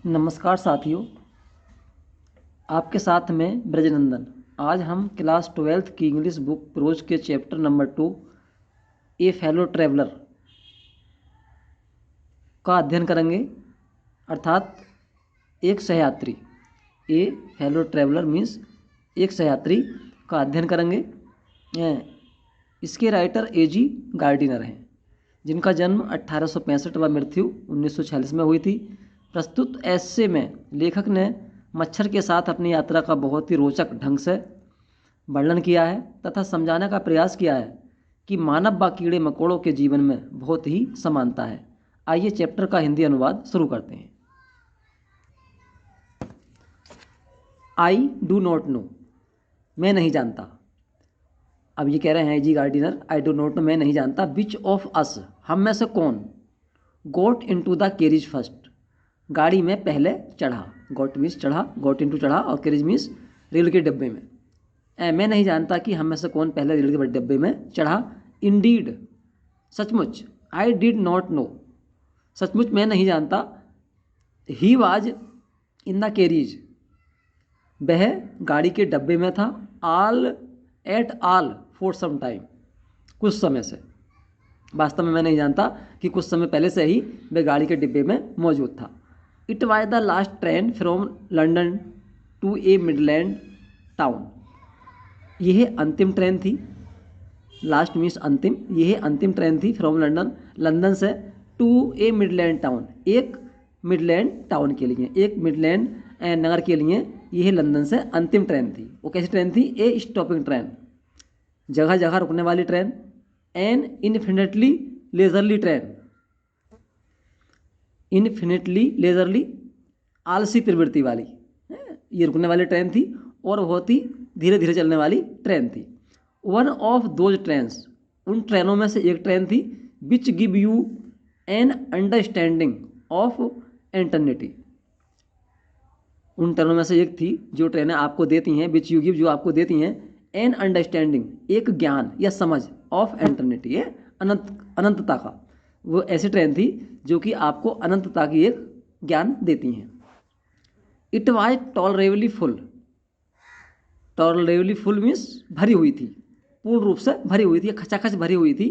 नमस्कार साथियों, आपके साथ में ब्रजनंदन। आज हम क्लास 12th की इंग्लिश बुक प्रोज के चैप्टर नंबर 2 ए फेलो ट्रैवलर का अध्ययन करेंगे, अर्थात एक सहयात्री। ए फेलो ट्रैवलर मीन्स एक सहयात्री का अध्ययन करेंगे। इसके राइटर ए.जी. गार्डिनर हैं, जिनका जन्म 1865 व मृत्यु 1946 में हुई थी। प्रस्तुत ऐसे में लेखक ने मच्छर के साथ अपनी यात्रा का बहुत ही रोचक ढंग से वर्णन किया है तथा समझाने का प्रयास किया है कि मानव व कीड़े मकोड़ों के जीवन में बहुत ही समानता है। आइए चैप्टर का हिंदी अनुवाद शुरू करते हैं। आई डू नॉट नो, मैं नहीं जानता। अब ये कह रहे हैं G Gardiner, I do not know, मैं नहीं जानता। विच ऑफ अस, हम में से कौन, गोट इन टू द कैरिज फर्स्ट, गाड़ी में पहले चढ़ा। गोट मीन्स चढ़ा, गोट इनटू चढ़ा, और कैरिज मीन्स रेल के डब्बे में। मैं नहीं जानता कि हम में से कौन पहले रेल के डब्बे में चढ़ा। इंडीड, सचमुच। आई डिड नॉट नो, सचमुच मैं नहीं जानता। He was in the carriage, वह गाड़ी के डब्बे में था। ऑल फॉर सम टाइम, कुछ समय से। वास्तव में मैं नहीं जानता कि कुछ समय पहले से ही वह गाड़ी के डिब्बे में मौजूद था। It was the last train from London to a Midland town, यह अंतिम ट्रेन थी। लास्ट मीन्स अंतिम, यह अंतिम ट्रेन थी फ्रॉम लंदन, लंदन से, टू ए मिडलैंड टाउन, एक मिडलैंड टाउन के लिए, एक मिडलैंड नगर के लिए यह लंदन से अंतिम ट्रेन थी। वो कैसी ट्रेन थी? ए स्टॉपिंग ट्रेन, जगह जगह रुकने वाली train. An infinitely leisurely train, infinitely leisurely, आलसी प्रवृत्ति वाली, ये रुकने वाली ट्रेन थी और बहुत ही धीरे धीरे चलने वाली ट्रेन थी। वन ऑफ दोज ट्रेन्स, उन ट्रेनों में से एक ट्रेन थी, which give you an understanding of eternity, उन ट्रेनों में से एक थी जो ट्रेनें आपको देती हैं, विच यू गिव, जो आपको देती हैं, एन अंडरस्टैंडिंग, एक ज्ञान या समझ, ऑफ एटर्निटी, ये अनंतता का। वो ऐसी ट्रेन थी जो कि आपको अनंतता की एक ज्ञान देती हैं। It was tolerably full, tolerably full means भरी हुई थी, पूर्ण रूप से भरी हुई थी, खचाखच भरी हुई थी।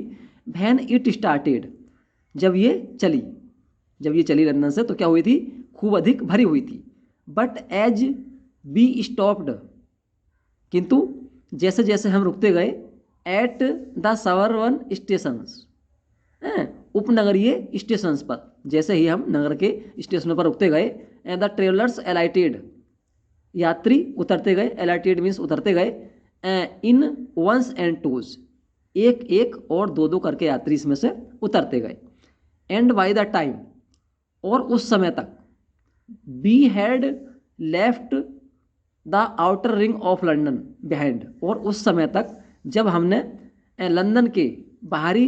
वैन इट स्टार्टेड, जब ये चली लंदन से, तो क्या हुई थी? खूब अधिक भरी हुई थी। बट एज बी स्टॉप्ड, किंतु जैसे जैसे हम रुकते गए, एट द सबर्बन स्टेशंस, उपनगरीय स्टेशंस पर, जैसे ही हम नगर के स्टेशनों पर रुकते गए, द ट्रेवलर्स एलाइटेड, यात्री उतरते गए, एलाइटेड मीन्स उतरते गए, इन वंस एंड टूज, एक एक और दो दो करके यात्री इसमें से उतरते गए। एंड बाय द टाइम, और उस समय तक, we had left the outer ring of London behind, और उस समय तक जब हमने लंदन के बाहरी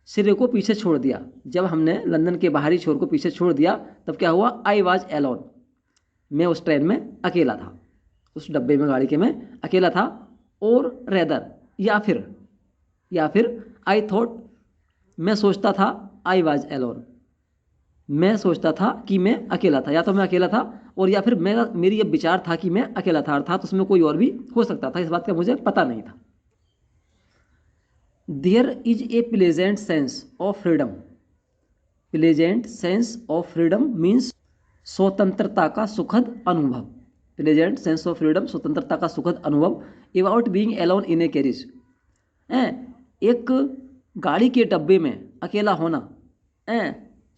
सिरे को पीछे छोड़ दिया, जब हमने लंदन के बाहरी छोर को पीछे छोड़ दिया, तब क्या हुआ? आई वाज एलोन, मैं उस ट्रेन में अकेला था, उस डब्बे में, गाड़ी के में अकेला था। और रेदर, या फिर आई थॉट, मैं सोचता था, आई वाज एलोन, मैं सोचता था कि मैं अकेला था, या तो मैं अकेला था, और या फिर मेरी ये विचार था कि मैं अकेला था, अर्थात उसमें कोई और भी हो सकता था, इस बात का मुझे पता नहीं था। There is a pleasant sense of freedom, pleasant sense of freedom means स्वतंत्रता का सुखद अनुभव, प्लेजेंट सेंस ऑफ फ्रीडम, स्वतंत्रता का सुखद अनुभव। About being alone in A carriage, एक गाड़ी के डब्बे में अकेला होना,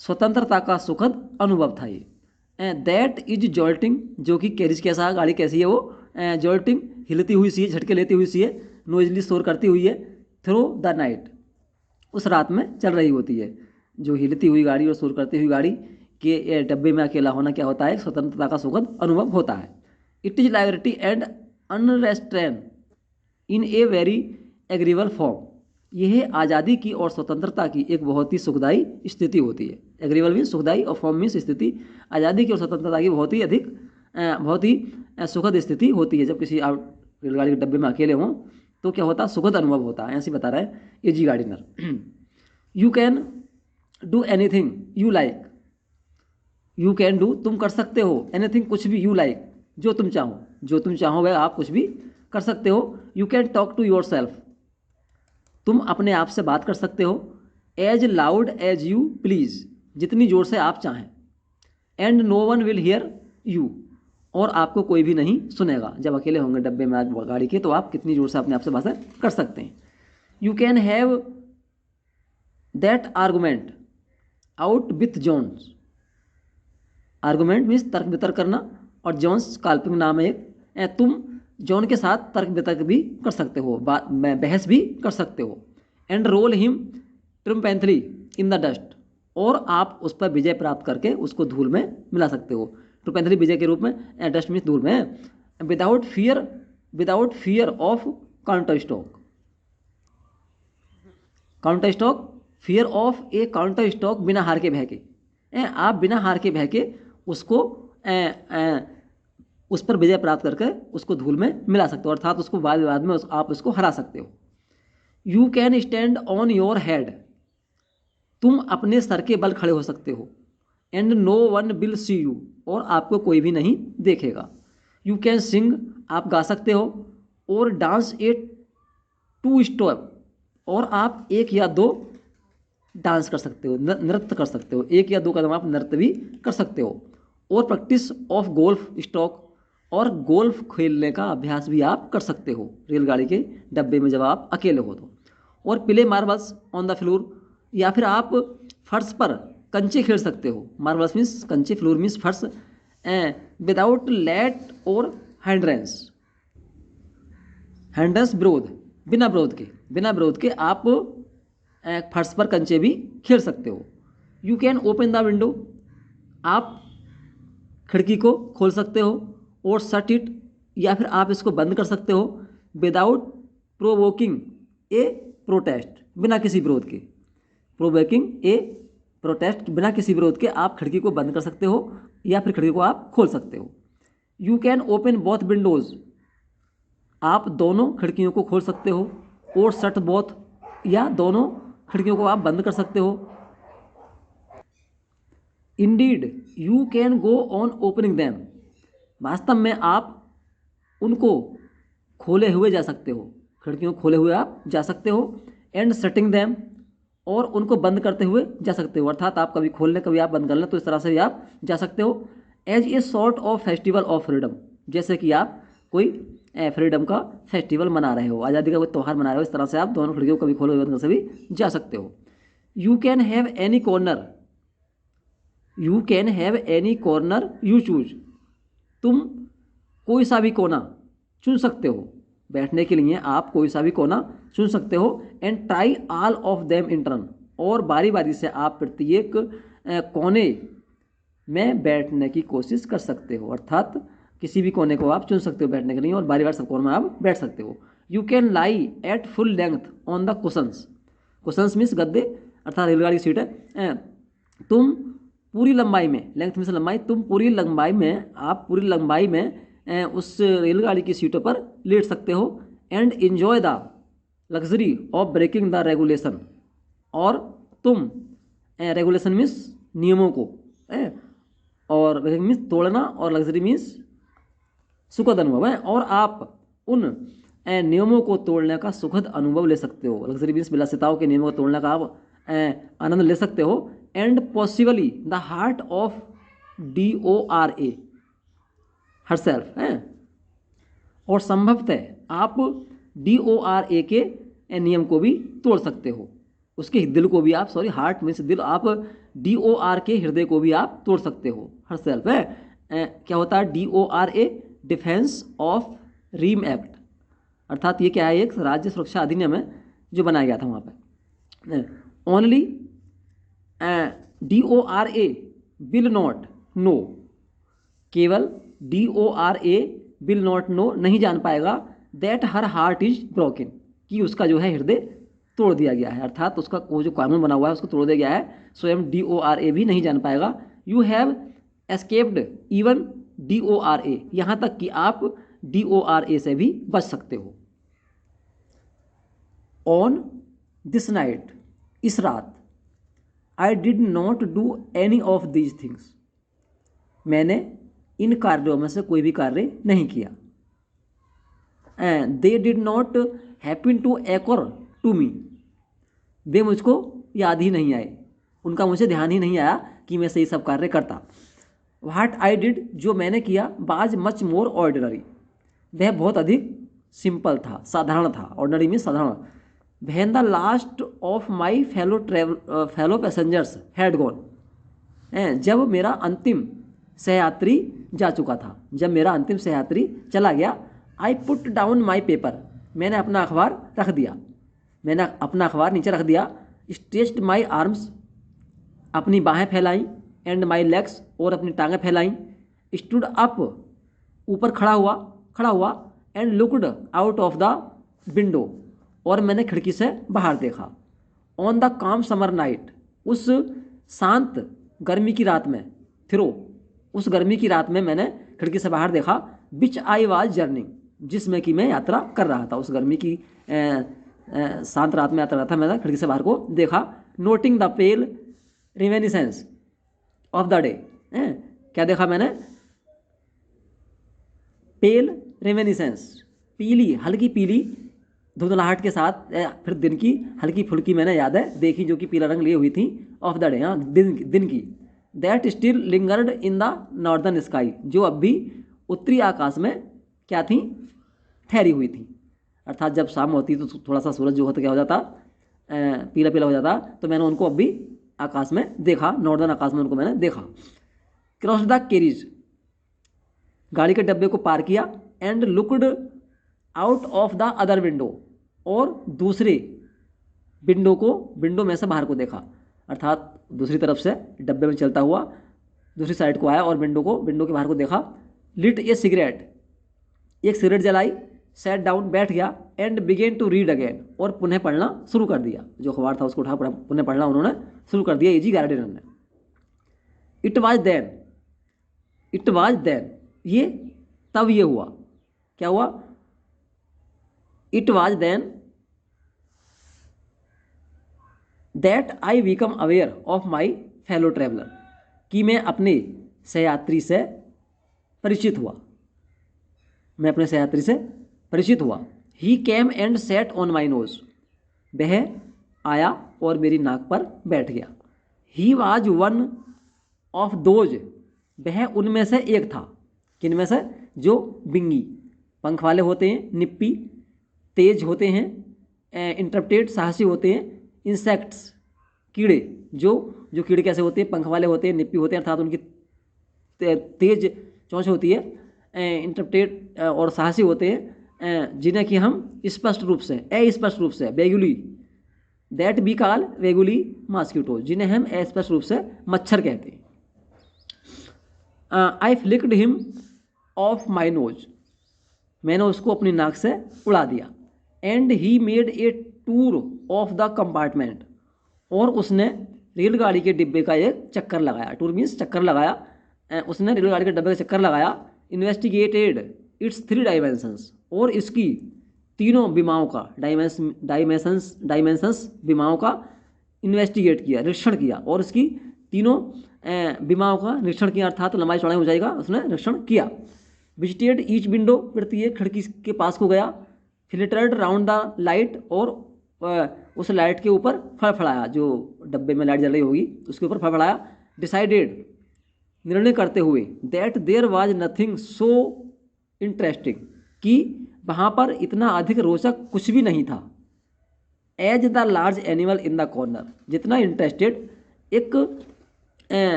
स्वतंत्रता का सुखद अनुभव था ये। दैट इज जॉल्टिंग, जो कि कैरिज कैसा है, गाड़ी कैसी है वो? जॉल्टिंग, हिलती हुई सी है, झटके लेती हुई सी है, नोइजली शोर करती हुई है, थ्रू द नाइट, उस रात में चल रही होती है। जो हिलती हुई गाड़ी और शोर करती हुई गाड़ी के डब्बे में अकेला होना क्या होता है? स्वतंत्रता का सुखद अनुभव होता है। It is liberty and unrestraint in a very agreeable form, यह आज़ादी की और स्वतंत्रता की एक बहुत ही सुखदायी स्थिति होती है। एग्रीबल मीन्स सुखदायी, और फॉर्म मीन्स स्थिति। आज़ादी की और स्वतंत्रता की बहुत ही सुखद स्थिति होती है जब किसी आप रेलगाड़ी के डब्बे में अकेले हों, तो क्या होता है? सुखद अनुभव होता है, ऐसे बता रहा है AG. Gardiner. You can do anything you like, you can do, तुम कर सकते हो, एनीथिंग, कुछ भी, यू लाइक, जो तुम चाहो, जो तुम चाहो वह आप कुछ भी कर सकते हो। You can talk to yourself, तुम अपने आप से बात कर सकते हो। As loud as you please, जितनी जोर से आप चाहें। And no one will hear you, और आपको कोई भी नहीं सुनेगा। जब अकेले होंगे डब्बे में आज गाड़ी के, तो आप कितनी जोर से अपने आप से बात कर सकते हैं। You can have that argument out with Jones, argument means तर्क वितर्क करना, और जॉन्स काल्पनिक नाम है एक। तुम जॉन के साथ तर्क वितर्क भी कर सकते हो, बहस भी कर सकते हो। And roll him triumphantly in the dust, और आप उस पर विजय प्राप्त करके उसको धूल में मिला सकते हो। ट्रिम्पेंथली विजय के रूप में, डस्ट मीन्स धूल में। Without fear of counter stock, counter stock, fear of A counter stock, बिना हार के भय के। आप बिना हार के भय के उसको उस पर विजय प्राप्त करके उसको धूल में मिला सकते हो, अर्थात उसको वाद विवाद में आप उसको हरा सकते हो। You can stand on your head, तुम अपने सर के बल खड़े हो सकते हो। And no one will see you, और आपको कोई भी नहीं देखेगा। यू कैन सिंग, आप गा सकते हो। और डांस ए टू स्टेप, और आप एक या दो डांस कर सकते हो, नृत्य कर सकते हो, एक या दो कदम आप नृत्य भी कर सकते हो। और प्रैक्टिस ऑफ गोल्फ स्टॉक, और गोल्फ खेलने का अभ्यास भी आप कर सकते हो रेलगाड़ी के डब्बे में जब आप अकेले हो तो। और play marbles on the floor, या फिर आप फर्श पर कंचे खेल सकते हो। मार्बल्स मीन्स कंचे, फ्लोर मीन्स फर्श। विदाउट लेट और हैंड्रेंस, हैंड्रेंस विरोध, बिना विरोध के आप फर्श पर कंचे भी खेल सकते हो। You can open the window, आप खिड़की को खोल सकते हो। और शट इट, या फिर आप इसको बंद कर सकते हो। विदाउट प्रोवोकिंग ए प्रोटेस्ट, बिना किसी विरोध के। प्रोवोकिंग ए प्रोटेस्ट, बिना किसी विरोध के आप खिड़की को बंद कर सकते हो, या फिर खिड़की को आप खोल सकते हो। You can open both Windows, आप दोनों खिड़कियों को खोल सकते हो। और शट बोथ, या दोनों खिड़कियों को आप बंद कर सकते हो। Indeed you can go on opening them, वास्तव में आप उनको खोले हुए जा सकते हो, खिड़कियों को खोले हुए आप जा सकते हो। एंड शटिंग दैम, और उनको बंद करते हुए जा सकते हो, अर्थात आप कभी खोल लें कभी आप बंद कर लें, तो इस तरह से भी आप जा सकते हो। As a sort of festival of freedom, जैसे कि आप कोई फ्रीडम का फेस्टिवल मना रहे हो, आज़ादी का कोई त्यौहार मना रहे हो, इस तरह से आप दोनों खिड़कियों को कभी खोले हुए बंद कर से भी जा सकते हो। You can have any corner, you can have any corner you choose, तुम कोई सा भी कोना चुन सकते हो, बैठने के लिए आप कोई सा भी कोना चुन सकते हो। And try all of them in turn, और बारी बारी से आप प्रत्येक कोने में बैठने की कोशिश कर सकते हो, अर्थात किसी भी कोने को आप चुन सकते हो बैठने के लिए, और बारी बारी सब कोने में आप बैठ सकते हो। You can lie at full length on the cushions, cushions means गद्दे, अर्थात रेलगाड़ी की सीट है। तुम पूरी लंबाई में, लेंथ मीन्स लंबाई, तुम पूरी लंबाई में, आप पूरी लंबाई में उस रेलगाड़ी की सीटों पर लेट सकते हो। And enjoy the luxury of breaking the regulation, और तुम रेगुलेशन मीन्स नियमों को, और मीन्स तोड़ना, और लग्जरी मीन्स सुखद अनुभव है, और आप उन नियमों को तोड़ने का सुखद अनुभव ले सकते हो। लग्जरी मीन्स विलासिताओं के नियमों को तोड़ने का आप आनंद ले सकते हो। And possibly the heart of DORA herself है, और संभवतः आप DORA के नियम को भी तोड़ सकते हो, उसके दिल को भी आप, सॉरी हार्ट मीन्स दिल, आप DOR के हृदय को भी आप तोड़ सकते हो, हरसेल्फ है। क्या होता है DORA, डिफेंस ऑफ रीम एक्ट, अर्थात ये क्या है, एक राज्य सुरक्षा अधिनियम है जो बनाया गया था वहाँ पर। Only DORA will not know, केवल DORA विल नॉट नो, नहीं जान पाएगा, that her heart is broken, कि उसका जो है हृदय तोड़ दिया गया है, अर्थात उसका वो जो कानून बना हुआ है उसको तोड़ दिया गया है, स्वयं DORA भी नहीं जान पाएगा। You have escaped even DORA, यहाँ तक कि आप DORA से भी बच सकते हो। ऑन दिस नाइट, इस रात, I did not do any of these things, मैंने इन कार्यों में से कोई भी कार्य नहीं किया। They did not happen to occur to me, वे मुझको याद ही नहीं आए, उनका मुझे ध्यान ही नहीं आया कि मैं सही सब कार्य करता। व्हाट आई डिड, जो मैंने किया, वाज मच मोर ऑर्डिनरी, वह बहुत अधिक सिंपल था, साधारण था। ऑर्डिनरी में साधारण। When the last of my fellow passengers had gone, जब मेरा अंतिम सहयात्री जा चुका था, जब मेरा अंतिम सहयात्री चला गया, I put down my paper, मैंने अपना अखबार रख दिया, मैंने अपना अखबार नीचे रख दिया। स्ट्रेच्ड माई आर्म्स, अपनी बाहें फैलाई, एंड माई लेग्स, और अपनी टांगें फैलाई। स्टूड अप, ऊपर खड़ा हुआ, and looked out of the window, और मैंने खिड़की से बाहर देखा। ऑन द काम समर नाइट, उस शांत गर्मी की रात में, उस गर्मी की रात में मैंने खिड़की से बाहर देखा। विच आई वाज जर्निंग, जिसमें कि मैं यात्रा कर रहा था। उस गर्मी की शांत रात में यात्रा था, मैंने खिड़की से बाहर को देखा। Noting the pale reminiscence of the day, क्या देखा मैंने? पेल रेवेनिसेंस, पीली, हल्की पीली धुंधलाहट के साथ, फिर दिन की हल्की फुल्की मैंने यादें देखी जो कि पीला रंग लिए हुई थी। ऑफ द डे, दिन की। That still lingered in the northern sky, जो अब भी उत्तरी आकाश में क्या थी? ठहरी हुई थी। अर्थात जब शाम होती तो थोड़ा सा सूरज जो होता क्या हो जाता, पीला पीला हो जाता, तो मैंने उनको अब भी आकाश में देखा, नॉर्दर्न आकाश में उनको मैंने देखा। क्रॉस द कैरिज, गाड़ी के डब्बे को पार किया। And looked out of the other window, और दूसरे विंडो में से बाहर को देखा। अर्थात दूसरी तरफ से डब्बे में चलता हुआ दूसरी साइड को आया और विंडो के बाहर को देखा। लिट ए सिगरेट, एक सिगरेट जलाई। सेट डाउन, बैठ गया। And began to read again, और पुनः पढ़ना शुरू कर दिया। जो अखबार था उसको उठा पुनः पढ़ना उन्होंने शुरू कर दिया, E.G. गार्डिनर ने। इट वाज देन, ये तब ये हुआ, क्या हुआ? It was then that I became aware of my fellow traveller, कि मैं अपने सहयात्री से परिचित हुआ। He came and sat on my nose, वह आया और मेरी नाक पर बैठ गया। He was one of those, वह उनमें से एक था। किन में से? जो बिंगी, पंख वाले होते हैं, निप्पी, तेज होते हैं, इंटरप्टेड, साहसी होते हैं। इंसेक्ट्स, कीड़े, जो कीड़े कैसे होते हैं? पंख वाले होते हैं, निप्पी होते हैं, अर्थात उनकी तेज चोंच होती है। इंटरप्टेड और साहसी होते हैं, जिन्हें कि हम अस्पष्ट रूप से vaguely, that we call vaguely mosquito, जिन्हें हम अस्पष्ट रूप से मच्छर कहते हैं। I flicked him off my nose, मैंने उसको अपनी नाक से उड़ा दिया। And he made a tour of the compartment, और उसने रेलगाड़ी के डिब्बे का एक चक्कर लगाया। टूर मीन्स चक्कर लगाया, उसने रेलगाड़ी के डिब्बे का चक्कर लगाया। इन्वेस्टिगेटेड इट्स 3 डायमेंशंस, और इसकी तीनों विमाओं का डायमेंशंस विमाओं का इन्वेस्टिगेट किया, निरीक्षण किया, और इसकी तीनों विमाओं का निरीक्षण किया, अर्थात लंबाई चौड़ाई ऊंचाई का उसने निरीक्षण किया। विजिटेड ईच विंडो, प्रत्येक खिड़की के पास को गया। फिल्टर्ड राउंड द लाइट, और उस लाइट के ऊपर फड़फड़ाया, जो डब्बे में लाइट जल रही होगी उसके ऊपर फड़फड़ाया। डिसाइडेड, निर्णय करते हुए, that there was nothing so interesting, कि वहाँ पर इतना अधिक रोचक कुछ भी नहीं था। As the large animal in the corner, जितना इंटरेस्टेड एक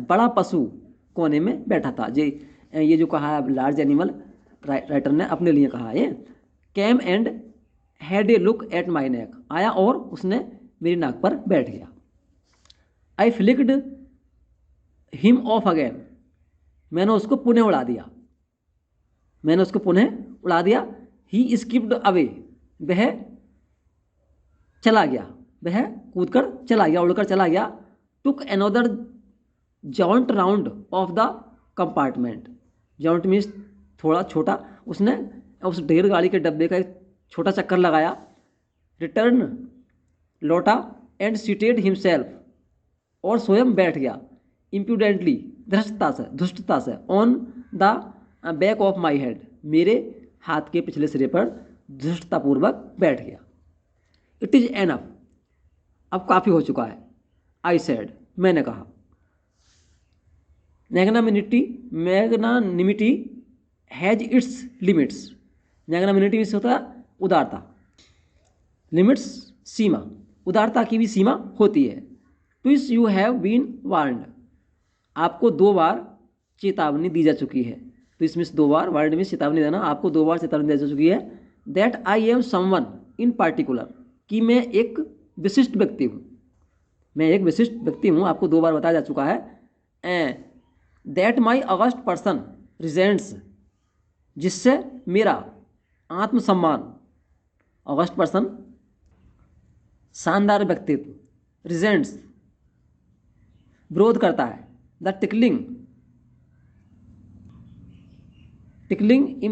बड़ा पशु कोने में बैठा था। ये जो कहा है लार्ज एनिमल, राइटर ने अपने लिए कहा है। Came and had a look at my neck, आया और उसने मेरी नाक पर बैठ गया। I flicked him off again, मैंने उसको पुनः उड़ा दिया। ही स्किप्ड अवे, वह चला गया, वह कूदकर चला गया, उड़कर चला गया। Took another joint round of the compartment, joint means थोड़ा छोटा, उसने उस ढेर गाड़ी के डब्बे का एक छोटा चक्कर लगाया। रिटर्न, लौटा। एंड सीटेड हिमसेल्फ, और स्वयं बैठ गया। इम्प्यूडेंटली, धृष्टता से on the back of my head, मेरे हाथ के पिछले सिरे पर धृष्टतापूर्वक बैठ गया। इट इज एनफ, अब काफ़ी हो चुका है। आई सेड, मैंने कहा। Magnanimity has its limits, magnanimity से होता है उदारता, लिमिट्स सीमा, उदारता की भी सीमा होती है। Twice you have been warned, आपको 2 बार चेतावनी दी जा चुकी है। तो इसमें 2 बार, वार्ड में चेतावनी देना, आपको 2 बार चेतावनी दी जा चुकी है। That I am someone in particular, कि मैं एक विशिष्ट व्यक्ति हूँ, मैं एक विशिष्ट व्यक्ति हूँ, आपको 2 बार बताया जा चुका है। दैट माई अगस्ट पर्सन रिजेंट्स, जिससे मेरा आत्मसम्मान, अगस्ट पर्सन शानदार व्यक्तित्व, रिजेंट्स विरोध करता है। The tickling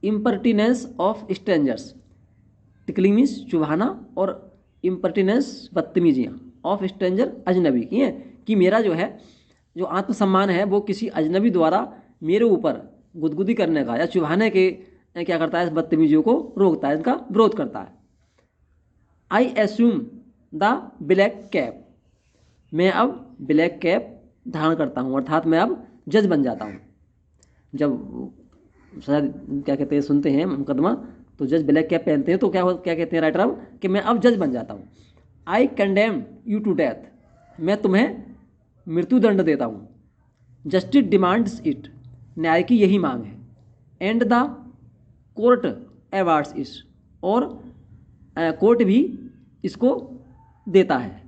impertinence of strangers, tickling means चुभाना और इम्पर्टिनेंस बदतमीजियाँ, ऑफ स्ट्रेंजर अजनबी की है, कि मेरा जो है जो आत्मसम्मान है वो किसी अजनबी द्वारा मेरे ऊपर गुदगुदी करने का या चुभाने के क्या करता है, बदतमीजियों को रोकता है, इनका विरोध करता है। आई एस्यूम द ब्लैक कैप, मैं अब ब्लैक कैप धारण करता हूँ, अर्थात मैं अब जज बन जाता हूँ। जब शायद क्या कहते हैं, सुनते हैं मुकदमा, तो जज ब्लैक कैप पहनते हैं, तो क्या कहते हैं राइटर अब, कि मैं अब जज बन जाता हूँ। I condemn you to death, मैं तुम्हें मृत्युदंड देता हूँ। जस्टिस डिमांड्स इट, न्याय की यही मांग है। एंड द कोर्ट अवार्ड्स इस, और कोर्ट भी इसको देता है,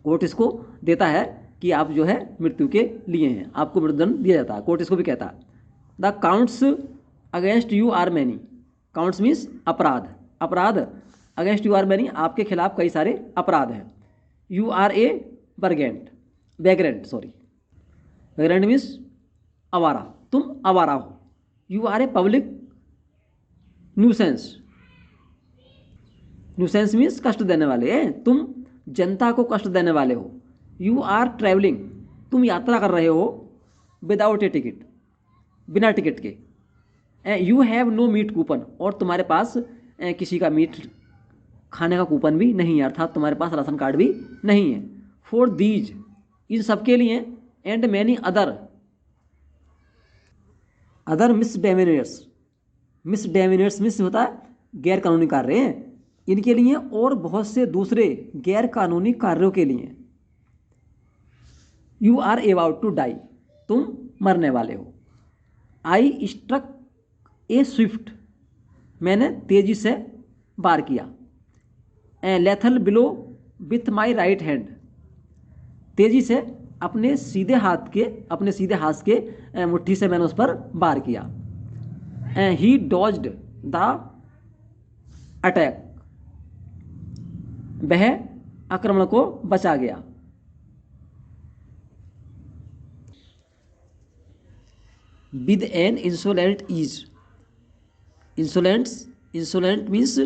कोर्ट इसको देता है कि आप जो है मृत्यु के लिए हैं, आपको मृत्युदंड दिया जाता है, कोर्ट इसको भी कहता है। The counts against you are many, counts means अपराध, अपराध अगेंस्ट यू आर मैनी, आपके खिलाफ कई सारे अपराध हैं। You are a vagrant means आवारा, तुम आवारा हो। You are a public nuisance means कष्ट देने वाले, तुम जनता को कष्ट देने वाले हो। यू आर ट्रैवलिंग, तुम यात्रा कर रहे हो विदाउट ए टिकट, बिना टिकट के। You have no meat coupon, और तुम्हारे पास किसी का मीट खाने का कूपन भी नहीं है, अर्थात तुम्हारे पास राशन कार्ड भी नहीं है। फॉर दीज, इन सब के लिए, एंड मैनी अदर मिसडेमिनियर्स मिस होता है गैर कानूनी कार्य हैं, इनके लिए और बहुत से दूसरे गैर कानूनी कार्यों के लिए। You are about to die, तुम मरने वाले हो। आई स्ट्रक ए स्विफ्ट, मैंने तेजी से वार किया। Lethal below with my right hand, तेजी से अपने सीधे हाथ के मुट्ठी से मैंने उस पर वार किया। ही डॉज्ड द अटैक, वह आक्रमण को बचा गया। With an insolent ease, insolent means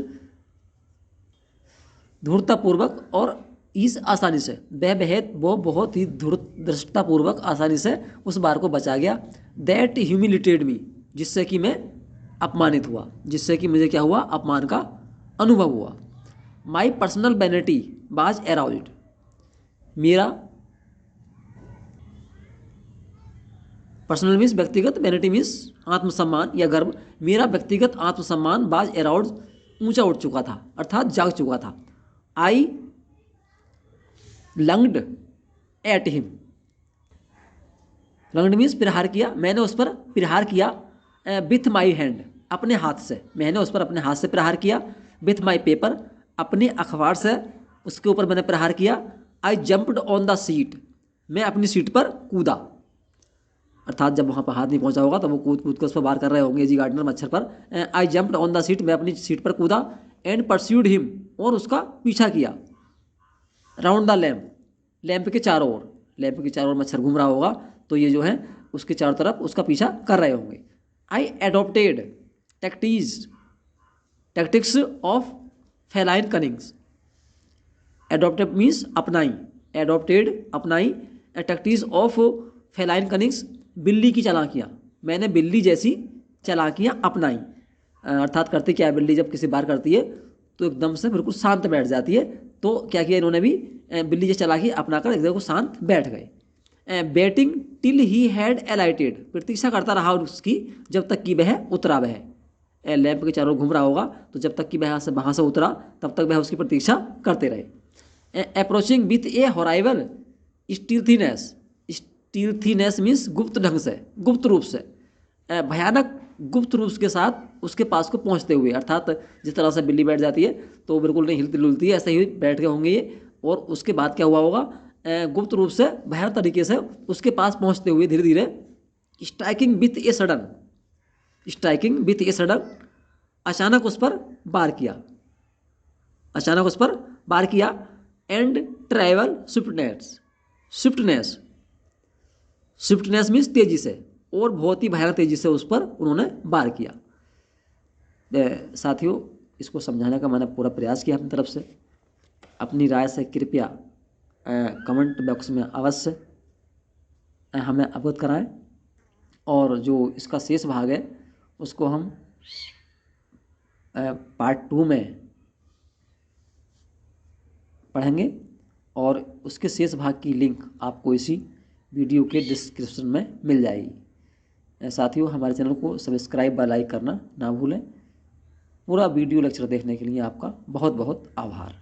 धूर्ततापूर्वक, और ईज आसानी से, वो बहुत ही धृष्टतापूर्वक आसानी से उस बार को बचा गया। दैट ह्यूमिलिटेड मी, जिससे कि मैं अपमानित हुआ, जिससे कि मुझे क्या हुआ, अपमान का अनुभव हुआ। My personal vanity was aroused, मेरा पर्सनल मीन्स व्यक्तिगत, वैनिटी मीन्स आत्मसम्मान या गर्व, मेरा व्यक्तिगत आत्मसम्मान वाज अराउज्ड ऊंचा उठ चुका था, अर्थात जाग चुका था। आई लंग्ड एट हिम, लंग्ड मीन्स प्रहार किया, मैंने उस पर प्रहार किया। विथ माई हैंड, अपने हाथ से, मैंने उस पर अपने हाथ से प्रहार किया। विथ माई पेपर, अपने अखबार से उसके ऊपर मैंने प्रहार किया। आई जंप्ड ऑन द सीट, मैं अपनी सीट पर कूदा, अर्थात जब वहाँ पर हाथ नहीं पहुँचा होगा तो वो कूद कर उस पर वार कर रहे होंगे जी गार्डनर मच्छर पर। आई जंप्ड ऑन द सीट, मैं अपनी सीट पर कूदा। एंड परस्यूड हिम, और उसका पीछा किया। राउंड द लैंप के चारों ओर मच्छर घूम रहा होगा, तो ये जो है उसके चारों तरफ उसका पीछा कर रहे होंगे। I adopted tactics of feline cunnings, adopted means अपनाई, एडोप्टेड अपनाई, टैक्टिक्स ऑफ फेलाइन कनिंग्स, बिल्ली की चालाकियाँ, मैंने बिल्ली जैसी चालाकियाँ अपनाई। अर्थात करती क्या है बिल्ली, जब किसी बार करती है तो एकदम से बिल्कुल शांत बैठ जाती है। तो क्या किया इन्होंने भी, बिल्ली जैसी चालाकी अपनाकर एकदम को शांत बैठ गए। बेटिंग टिल ही हैड एलाइटेड, प्रतीक्षा करता रहा उसकी जब तक कि वह उतरा। वह लैंप के चारों घूम रहा होगा, तो जब तक कि वह वहाँ से उतरा तब तक वह उसकी प्रतीक्षा करते रहे। अप्रोचिंग विथ ए हॉराइवल स्टील्थीनेस, स्टील्थीनेस मीन्स गुप्त ढंग से, गुप्त रूप से, भयानक गुप्त रूप के साथ उसके पास को पहुंचते हुए। अर्थात जिस तरह से बिल्ली बैठ जाती है तो वो बिल्कुल नहीं हिलती डुलती है, ऐसे ही बैठ गए होंगे ये। और उसके बाद क्या हुआ होगा, गुप्त रूप से भयानक तरीके से उसके पास पहुंचते हुए धीरे धीरे, striking with a sudden, striking with a sudden, अचानक उस पर वार किया, अचानक उस पर वार किया। And travel swiftness, swiftness, swiftness means तेजी से, और बहुत ही भयानक तेजी से उस पर उन्होंने वार किया। साथियों, इसको समझाने का मैंने पूरा प्रयास किया अपनी तरफ से। अपनी राय से कृपया कमेंट बॉक्स में अवश्य हमें अवगत कराएं, और जो इसका शेष भाग है उसको हम पार्ट 2 में पढ़ेंगे, और उसके शेष भाग की लिंक आपको इसी वीडियो के डिस्क्रिप्शन में मिल जाएगी। साथियों, हमारे चैनल को सब्सक्राइब व लाइक करना ना भूलें। पूरा वीडियो लेक्चर देखने के लिए आपका बहुत बहुत आभार।